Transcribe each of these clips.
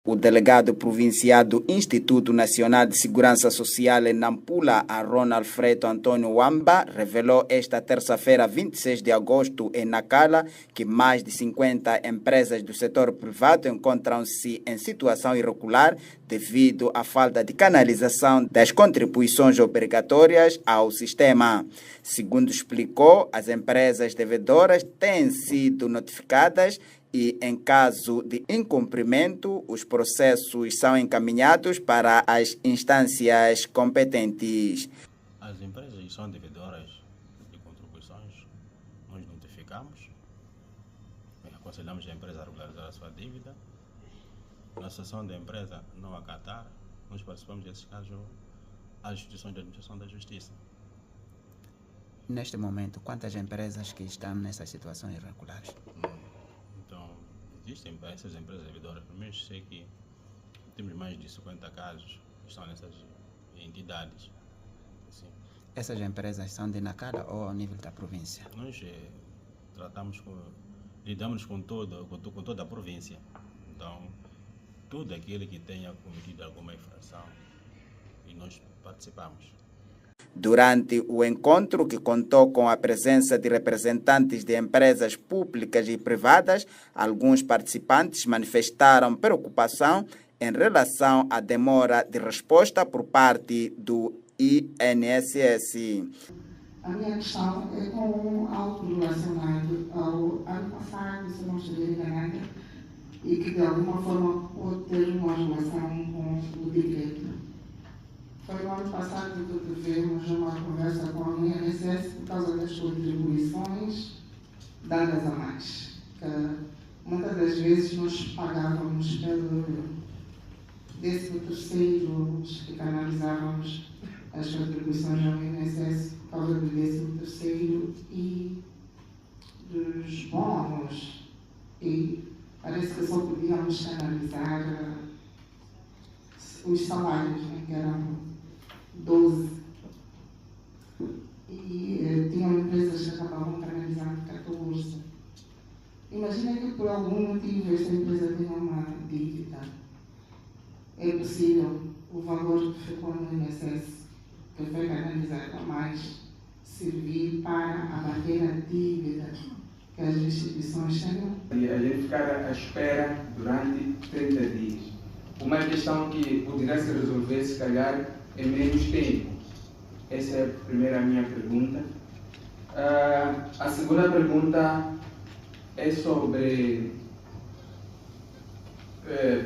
O delegado provincial do Instituto Nacional de Segurança Social em Nampula, Aaron Alfredo Antônio Wamba, revelou esta terça-feira, 26 de agosto, em Nacala, que mais de 50 empresas do setor privado encontram-se em situação irregular devido à falta de canalização das contribuições obrigatórias ao sistema. Segundo explicou, as empresas devedoras têm sido notificadas e, em caso de incumprimento, os processos são encaminhados para as instâncias competentes. As empresas que são devedoras de contribuições, nós notificamos, aconselhamos a empresa a regularizar a sua dívida. Na sessão da empresa não acatar, nós participamos desses casos às instituições de administração da justiça. Neste momento, quantas empresas que estão nessas situações irregulares? Então, existem essas empresas devedoras, pelo menos sei que temos mais de 50 casos que estão nessas entidades. Assim. Essas empresas são de Nacala ou ao nível da província? Nós lidamos com toda a província. Então, tudo aquele que tenha cometido alguma infração e nós participamos. Durante o encontro, que contou com a presença de representantes de empresas públicas e privadas, alguns participantes manifestaram preocupação em relação à demora de resposta por parte do INSS. A minha questão é com algo relacionado ao ano passado, se não estiver enganada, e que de alguma forma pode ter uma relação com o decreto. Foi no ano passado que tivemos uma conversa com a INSS por causa das contribuições dadas a mais. Que muitas das vezes nós pagávamos pelo 13º, que canalizávamos as contribuições ao INSS por causa do 13º e dos bônus. E parece que só podíamos canalizar os salários, né, que eram 12. E tinham empresas que acabavam canalizando 14. Imagina que por algum motivo esta empresa tenha uma dívida. É possível o valor que ficou no INSS, que foi canalizado a mais, servir para abater a dívida que as instituições têm? E a gente ficar à espera durante 30 dias. Uma questão que poderá se resolver, se calhar, em menos tempo. Essa é a primeira minha pergunta. A segunda pergunta é sobre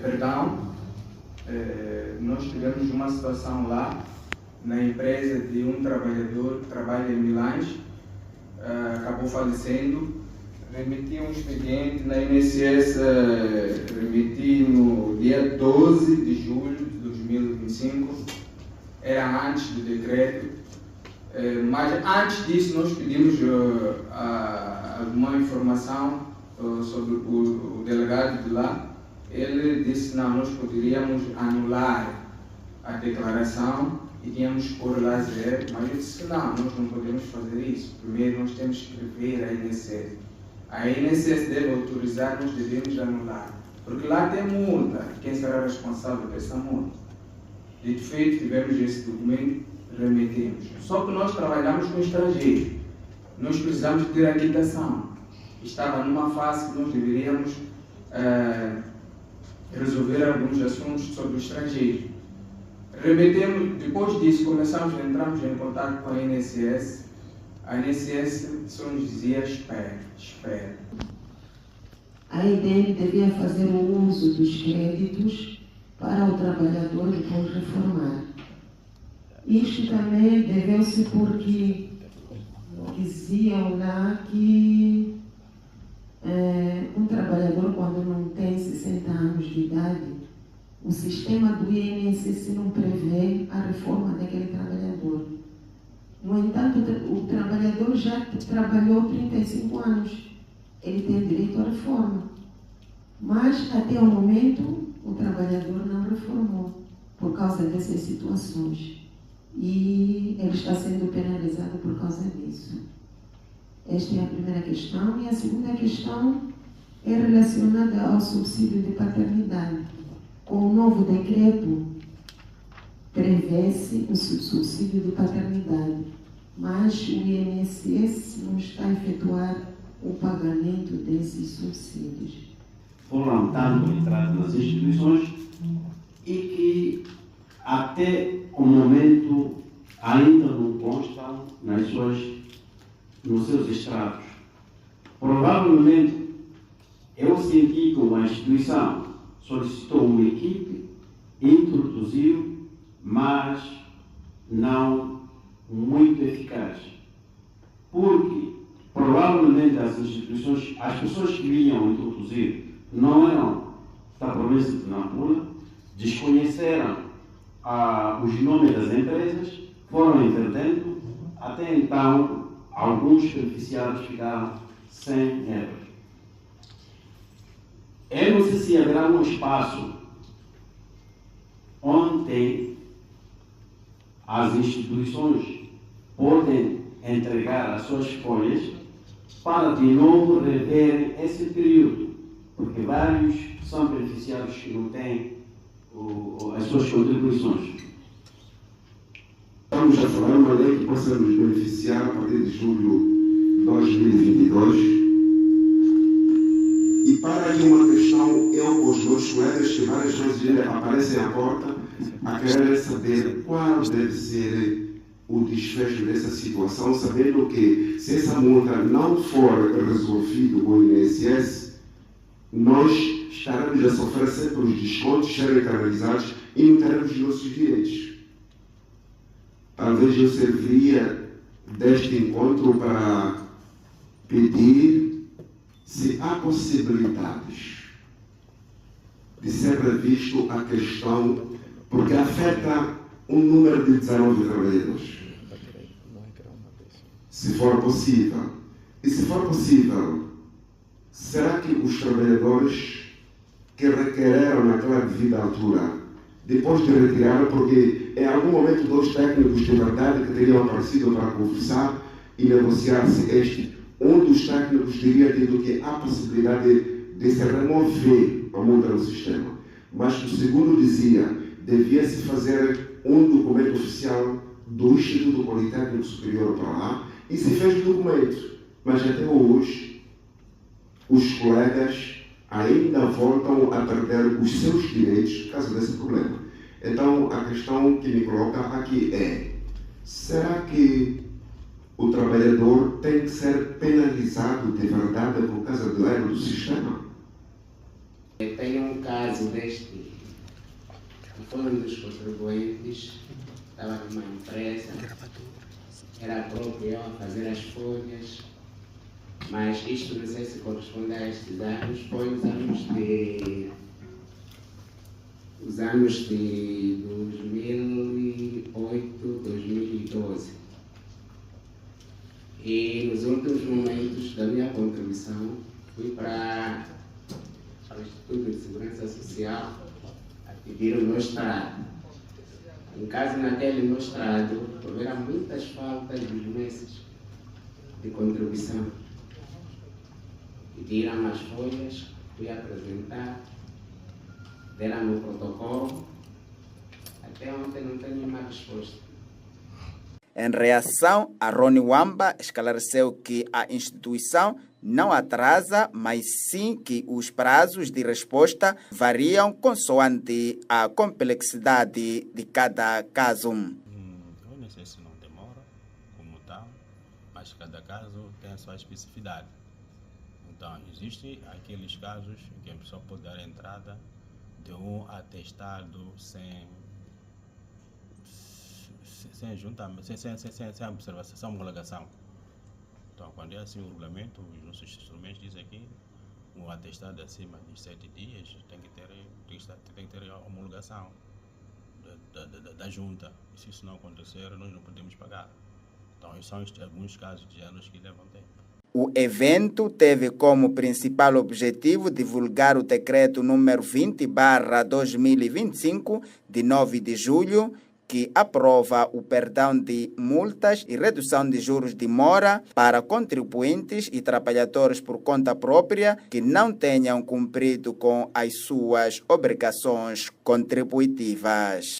perdão. Nós tivemos uma situação lá na empresa de um trabalhador que trabalha em Milães, acabou falecendo. Remeti um expediente na INSS, remeti no dia 12 de julho de 2025, era antes do decreto, mas antes disso nós pedimos alguma informação sobre o delegado de lá. Ele disse que não, nós poderíamos anular a declaração e tínhamos que pôr lá 0, mas eu disse que não, nós não podemos fazer isso. Primeiro nós temos que ver a INSS. A INSS deve autorizar, nós devemos anular. Porque lá tem multa. Quem será responsável por essa multa? De feito, tivemos esse documento, remetemos. Só que nós trabalhamos com estrangeiros. Nós precisamos ter a quitação. Estava numa fase que nós deveríamos resolver alguns assuntos sobre o estrangeiro. Remetemos, depois disso, entramos em contato com a INSS. A INSS só nos dizia espera. A IDEM devia fazer o uso dos créditos para o trabalhador depois reformar. Isto também deveu-se porque diziam lá que um trabalhador, quando não tem 60 anos de idade, o sistema do INSS não prevê a reforma daquele trabalhador. No entanto, o trabalhador já trabalhou 35 anos. Ele tem direito à reforma. Mas, até o momento, o trabalhador não reformou por causa dessas situações. E ele está sendo penalizado por causa disso. Esta é a primeira questão. E a segunda questão é relacionada ao subsídio de paternidade. novo decreto prevê-se o subsídio de paternidade, mas o INSS não está a efetuar o pagamento desses subsídios. Foram tanto entradas nas instituições e que até o momento ainda não constam nos seus extratos. Provavelmente eu senti que uma instituição solicitou uma equipe, introduziu, mas não muito eficaz. Porque provavelmente as instituições, as pessoas que vinham introduzir não eram da província de Nampula, desconheceram os nomes das empresas, foram entendendo, até então alguns beneficiários ficaram sem euros. Eu não sei se haverá um espaço onde as instituições podem entregar as suas folhas para de novo rever esse período, porque vários são beneficiários que não têm as suas contribuições. Estamos a falar uma lei que possa nos beneficiar a partir de julho de 2022. E para aqui uma questão, eu com os meus colegas que várias vezes aparecem à porta a querer saber qual deve ser o desfecho dessa situação, sabendo que se essa multa não for resolvida com o INSS, nós estaremos a sofrer sempre os descontos serem canalizados e não teremos os nossos direitos. Talvez eu serviria deste encontro para pedir se há possibilidades de ser revisto a questão, porque afeta um número de 19 trabalhadores. Se for possível. E se for possível, será que os trabalhadores que requereram naquela devida altura, depois de retirar, porque em algum momento dois técnicos de verdade que teriam aparecido para conversar e negociar-se um dos técnicos teria tido que há possibilidade de se remover a multa no sistema. Mas o segundo dizia, devia-se fazer um documento oficial do Instituto Politécnico Superior para lá, e se fez o documento. Mas até hoje, os colegas ainda voltam a perder os seus direitos por causa desse problema. Então, a questão que me coloca aqui é, será que o trabalhador tem que ser penalizado de verdade por causa do erro do sistema? Eu tenho um caso deste, que foi um dos contribuintes, estava numa empresa, era próprio eu a fazer as folhas, mas isto não sei se corresponde a estes anos, foi os anos de 2008, 2012. E nos últimos momentos da minha contribuição, fui para o Instituto de Segurança Social a pedir o meu extrato. Em caso naquele meu extrato, houveram muitas faltas dos meses de contribuição. Pediram as folhas, fui apresentar, deram o protocolo. Até ontem não tenho nenhuma resposta. Em reação, Aroni Wamba esclareceu que a instituição não atrasa, mas sim que os prazos de resposta variam consoante a complexidade de cada caso. Eu não sei se não demora, como tal, mas cada caso tem a sua especificidade. Então, existem aqueles casos em que a pessoa pode dar entrada de um atestado sem juntamento, sem observação, sem homologação. Então, quando é assim o regulamento, os nossos instrumentos dizem aqui, um atestado acima de 7 dias tem que ter a homologação da junta. E se isso não acontecer, nós não podemos pagar. Então, esses são alguns casos de anos que levam tempo. O evento teve como principal objetivo divulgar o decreto número 20/2025, de 9 de julho, que aprova o perdão de multas e redução de juros de mora para contribuintes e trabalhadores por conta própria que não tenham cumprido com as suas obrigações contributivas.